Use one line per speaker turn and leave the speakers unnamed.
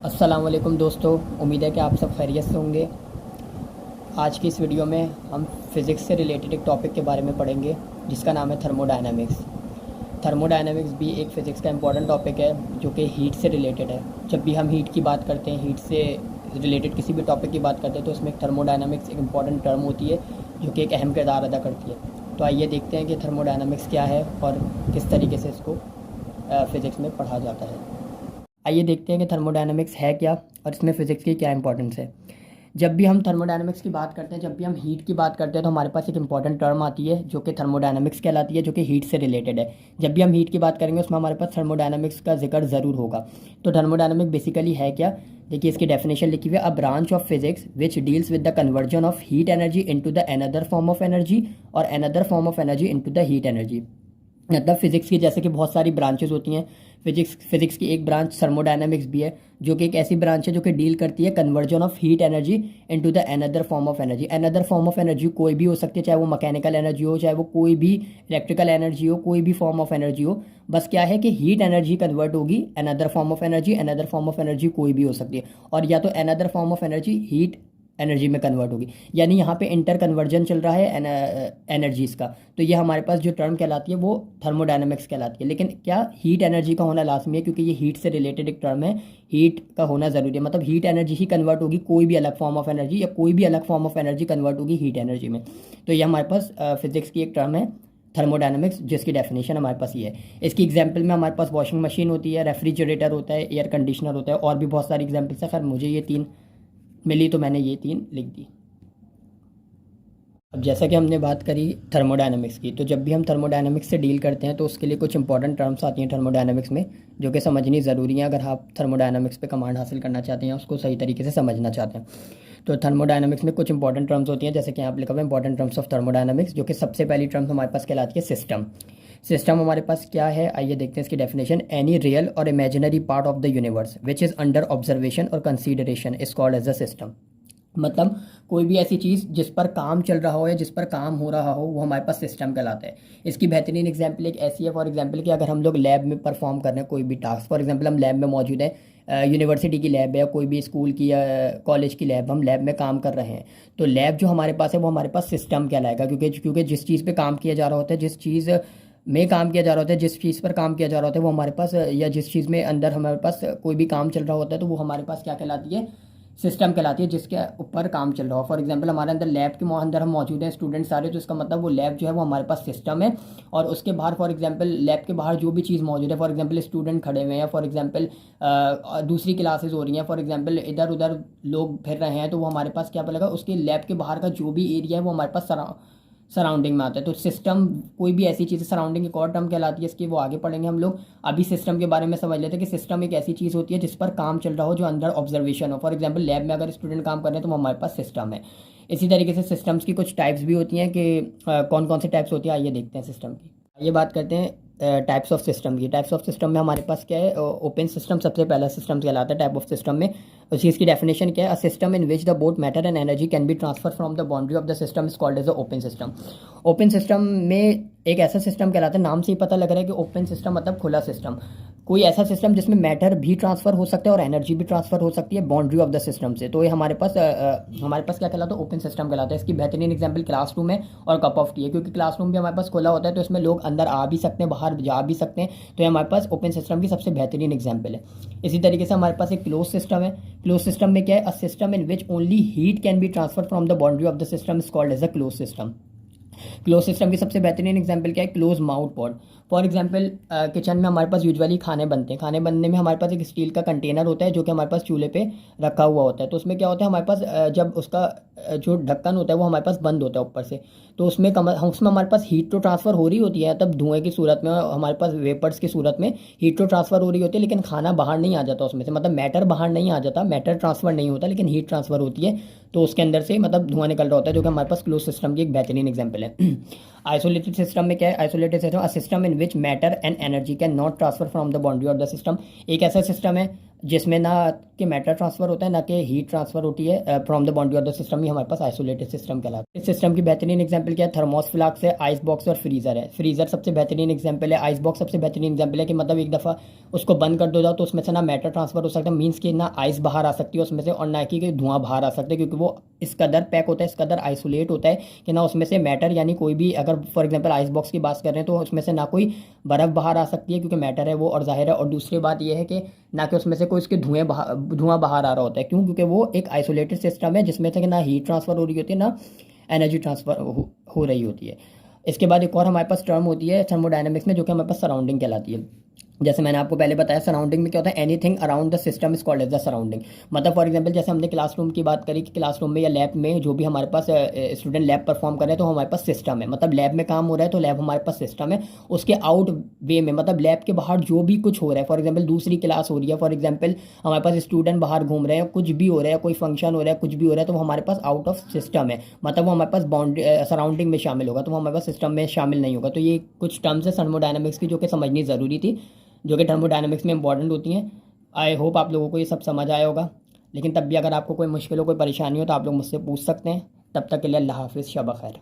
अस्सलाम वालेकुम दोस्तों, उम्मीद है कि आप सब खैरियत से होंगे। आज की इस वीडियो में हम फ़िज़िक्स से रिलेटेड एक टॉपिक के बारे में पढ़ेंगे जिसका नाम है थर्मोडायनामिक्स। थर्मोडायनामिक्स भी एक फ़िज़िक्स का इम्पॉर्टेंट टॉपिक है जो कि हीट से रिलेटेड है। जब भी हम हीट की बात करते हैं, हीट से रिलेटेड किसी भी टॉपिक की बात करते हैं, तो उसमें थर्मोडायनामिक्स एक इम्पॉर्टेंट टर्म होती है जो कि एक अहम किरदार अदा करती है। तो आइए देखते हैं कि थर्मोडायनामिक्स क्या है और किस तरीके से इसको फ़िज़िक्स में पढ़ा जाता है। आइए देखते हैं कि थर्मोडायनामिक्स है क्या और इसमें फ़िज़िक्स की क्या इंपॉर्टेंस है। जब भी हम थर्मोडायनामिक्स की बात करते हैं, जब भी हम हीट की बात करते हैं, तो हमारे पास एक इंपॉर्टेंट टर्म आती है जो कि थर्मोडायनामिक्स कहलाती है, जो कि हीट से रिलेटेड है। जब भी हम हीट की बात करेंगे उसमें हमारे पास थर्मोडायनामिक्स का जिक्र ज़रूर होगा। तो थर्मोडायनामिक बेसिकली है क्या? देखिए, इसकी डेफिनेशन लिखी हुई है, a branch of physics which deals with the conversion of heat energy into the another form of energy और another form of energy into the heat energy. मतलब फिजिक्स की जैसे कि बहुत सारी ब्रांचेस होती हैं। फिजिक्स की एक ब्रांच थर्मोडायनामिक्स भी है, जो कि एक ऐसी ब्रांच है जो कि डील करती है conversion of heat energy into the another form of energy. Another form of energy कोई भी हो सकती है, चाहे वो मैकेनिकल एनर्जी हो, चाहे वो कोई भी इलेक्ट्रिकल एनर्जी हो, कोई भी फॉर्म ऑफ एनर्जी हो। बस क्या है कि हीट एनर्जी कन्वर्ट होगी another form of energy. Another form of energy कोई भी हो सकती है, और या तो another form of energy heat energy में कन्वर्ट होगी। यानी यहाँ पे इंटर कन्वर्जन चल रहा है एनर्जीज़ का। तो ये हमारे पास जो टर्म कहलाती है वो थर्मोडायनामिक्स कहलाती है। लेकिन क्या हीट एनर्जी का होना लाजमी है? क्योंकि ये हीट से रिलेटेड एक टर्म है, हीट का होना ज़रूरी है। मतलब हीट एनर्जी ही कन्वर्ट होगी, कोई भी अलग फॉर्म ऑफ एनर्जी या कोई भी अलग फॉर्म ऑफ एनर्जी कन्वर्ट होगी हीट एनर्जी में। तो ये हमारे पास फिजिक्स की एक टर्म है थर्मोडायनामिक्स, जिसकी डेफिनेशन हमारे पास ये है। इसकी एग्जांपल में हमारे पास वॉशिंग मशीन होती है, रेफ्रिजरेटर होता है, एयर कंडीशनर होता है, और भी बहुत सारी एग्जांपल्स है। खैर मुझे ये तीन मिली तो मैंने ये तीन लिख दी। अब जैसा कि हमने बात करी थर्मोडायनामिक्स की, तो जब भी हम थर्मोडायनामिक्स से डील करते हैं तो उसके लिए कुछ इंपॉर्टेंट टर्म्स आती हैं थर्मोडायनामिक्स में, जो कि समझनी ज़रूरी है अगर आप थर्मोडायनामिक्स पे कमांड हासिल करना चाहते हैं, उसको सही तरीके से समझना चाहते हैं। तो थर्मोडायनामिक्स में कुछ इंपॉर्टेंट टर्म्स होती हैं, जैसे कि यहाँ पे लिखा हुआ है इंपॉर्टेंट टर्म्स ऑफ थर्मोडायनामिक्स, जो कि सबसे पहली टर्म्स हमारे पास कहलाती है सिस्टम। सिस्टम हमारे पास क्या है, आइए देखते हैं इसकी डेफिनेशन। एनी रियल और imaginary part of the universe which is under observation और consideration is called as a system. मतलब कोई भी ऐसी चीज़ जिस पर काम चल रहा हो या जिस पर काम हो रहा हो, वो हमारे पास सिस्टम कहलाता है। इसकी बेहतरीन एग्जांपल एक ऐसी है, फॉर एग्जांपल कि अगर हम लोग लैब में परफॉर्म कर रहे हैं कोई भी टास्क, फॉर एग्जांपल हम लैब में मौजूद हैं, यूनिवर्सिटी की लैब है या कोई भी स्कूल की या कॉलेज की लैब, हम लैब में काम कर रहे हैं, तो लैब जो हमारे पास है वो हमारे पास सिस्टम कहलाएगा। क्योंकि जिस चीज़ पे काम किया जा रहा होता है, जिस चीज़ में काम किया जा रहा होता है, जिस चीज़ पर काम किया जा रहा होता है वो हमारे पास, या जिस चीज़ में अंदर हमारे पास कोई भी काम चल रहा होता है, तो वो हमारे पास क्या कहलाती है? सिस्टम कहलाती है, जिसके ऊपर काम चल रहा हो। फॉर एग्जांपल हमारे अंदर लैब के अंदर हम मौजूद हैं स्टूडेंट सारे, तो इसका मतलब वो लैब जो है वो हमारे पास सिस्टम है। और उसके बाहर फॉर एग्जांपल लैब के बाहर जो भी चीज़ मौजूद है, फॉर एग्जांपल स्टूडेंट खड़े हुए हैं, फॉर एग्जांपल दूसरी क्लासेस हो रही हैं, फॉर एग्जांपल इधर उधर लोग फिर रहे हैं, तो वो हमारे पास क्या पड़ेगा? उसके लैब के बाहर का जो भी एरिया है वो हमारे पास सराउंडिंग में आता है। तो सिस्टम कोई भी ऐसी चीज़, सराउंडिंग एक और टर्म कहलाती है इसकी, वो आगे पढ़ेंगे हम लोग। अभी सिस्टम के बारे में समझ लेते हैं कि सिस्टम एक ऐसी चीज़ होती है जिस पर काम चल रहा हो, जो अंदर ऑब्जर्वेशन हो। फॉर एग्जांपल लैब में अगर स्टूडेंट काम कर रहे हैं तो वो हमारे पास सिस्टम है। इसी तरीके से सिस्टम्स की कुछ टाइप्स भी होती हैं कि कौन कौन सी टाइप्स होती हैं, आइए देखते हैं सिस्टम की। आइए बात करते हैं टाइप्स ऑफ सिस्टम की। टाइप्स ऑफ सिस्टम में हमारे पास क्या है? ओपन सिस्टम सबसे पहला सिस्टम कहलाता है टाइप ऑफ सिस्टम में। उस चीज़ की डेफिनेशन क्या है? A system in which the both matter and energy can be transfer from the boundary of the system is called as a open system. Open system में एक ऐसा सिस्टम कहलाता है, नाम से ही पता लग रहा है कि ओपन सिस्टम मतलब खुला सिस्टम। कोई ऐसा सिस्टम जिसमें मैटर भी ट्रांसफ़र हो सकता है और एनर्जी भी ट्रांसफ़र हो सकती है बाउंड्री ऑफ द सिस्टम से। तो ये हमारे पास क्या कहलाता है? ओपन सिस्टम कहलाता है। इसकी बेहतरीन एग्जांपल क्लासरूम है और कप ऑफ टी है, क्योंकि क्लासरूम भी हमारे पास खुला होता है, तो इसमें लोग अंदर आ भी सकते हैं, बाहर जा भी सकते हैं। तो ये हमारे पास ओपन सिस्टम की सबसे बेहतरीन एग्जाम्पल है। इसी तरीके से हमारे पास एक क्लोज सिस्टम है। क्लोज सिस्टम में क्या है? A system in which only heat can be transfer from the boundary of the system is called as a close system. Close system की सबसे बेहतरीन एग्जांपल क्या है? Close mouth pot. For example kitchen में हमारे पास यूजुअली खाने बनते हैं। खाने बनने में हमारे पास एक स्टील का कंटेनर होता है जो कि हमारे पास चूल्हे पे रखा हुआ होता है। तो उसमें क्या होता है? हमारे पास जब उसका जो ढक्कन होता है वो हमारे पास बंद होता है ऊपर से, तो उसमें हमारे पास हीट तो ट्रांसफ़र हो रही होती है, तब धुएं की सूरत में, हमारे पास वेपर्स की सूरत में हीट तो ट्रांसफ़र हो रही होती है, लेकिन खाना बाहर नहीं आ जाता उसमें से। मतलब मैटर बाहर नहीं आ जाता, मैटर ट्रांसफ़र नहीं होता, लेकिन हीट ट्रांसफ़र होती है। तो उसके अंदर से मतलब धुआं निकल रहा होता है, जो कि हमारे पास क्लोज सिस्टम की एक बेहतरीन एग्जाम्पल है। आइसोलेटेड सिस्टम में क्या है? Isolated system a system in which matter and energy can not transfer from the boundary of the system. एक ऐसा सिस्टम है जिसमें ना कि मैटर ट्रांसफ़र होता है ना कि हीट ट्रांसफ़र होती है from the boundary of the system. ही हमारे पास आइसोलेटेड सिस्टम कहलाता है। इस सिस्टम की बेहतरीन एग्जांपल क्या है? थर्मोस फ्लास्क है, आइस बॉक्स और फ्रीज़र है। फ्रीज़र सबसे बेहतरीन एग्जांपल है, आइस बॉक्स सबसे बेहतरीन एग्जांपल है कि मतलब एक दफ़ा उसको बंद कर दो जाओ तो उसमें से ना मैटर ट्रांसफ़र हो सकता है, मीन्स कि ना आइस बाहर आ सकती है उसमें से, और ना कि धुआं बाहर आ सकता है, क्योंकि वो इस कदर पैक होता है, इस कदर आइसोलेट होता है कि ना उसमें से मैटर यानी कोई भी, अगर फॉर एग्जांपल आइस बॉक्स की बात कर रहे हैं तो उसमें से ना कोई बर्फ़ बाहर आ सकती है क्योंकि मैटर है वो, और ज़ाहिर है। और दूसरी बात ये है कि ना कि उसमें से कोई उसके धुआं बाहर आ रहा होता है। क्यों? क्योंकि वो एक आइसोलेटेड सिस्टम है जिसमें से ना हीट ट्रांसफ़र हो रही होती है ना एनर्जी ट्रांसफ़र हो रही होती है। इसके बाद एक और हमारे पास टर्म होती है थर्मोडायनेमिक्स में, जो कि हमारे पास सराउंडिंग कहलाती है। जैसे मैंने आपको पहले बताया, सराउंडिंग में क्या होता है? Anything around the system is called as the surrounding. मतलब फॉर एग्जांपल जैसे हमने क्लासरूम की बात करी कि क्लासरूम में या लैब में जो भी हमारे पास स्टूडेंट लैब परफॉर्म कर रहे हैं तो हमारे पास सिस्टम है, मतलब लैब में काम हो रहा है तो लैब हमारे पास सिस्टम है। उसके आउट वे में मतलब लैब के बाहर जो भी कुछ हो रहा है, फॉर एग्जाम्पल दूसरी क्लास हो रही है, फॉर एग्जाम्पल हमारे पास स्टूडेंट बाहर घूम रहे हैं, कुछ भी हो रहा है, कोई फंक्शन हो रहा है, कुछ भी हो रहा है, तो वो हमारे पास आउट ऑफ सिस्टम है, मतलब वो हमारे पास बाउंड्री सराउंडिंग में शामिल होगा, तो वो हमारे पास सिस्टम में शामिल नहीं होगा। तो ये कुछ टर्म्स है थर्मोडायनामिक्स की जो कि समझनी ज़रूरी थी, जो कि थर्मोडायनामिक्स में इंपॉर्टेंट होती हैं। आई होप आप लोगों को ये सब समझ आया होगा। लेकिन तब भी अगर आपको कोई मुश्किल हो, कोई परेशानी हो तो आप लोग मुझसे पूछ सकते हैं। तब तक के लिए अल्लाह हाफिज़, शब खैर।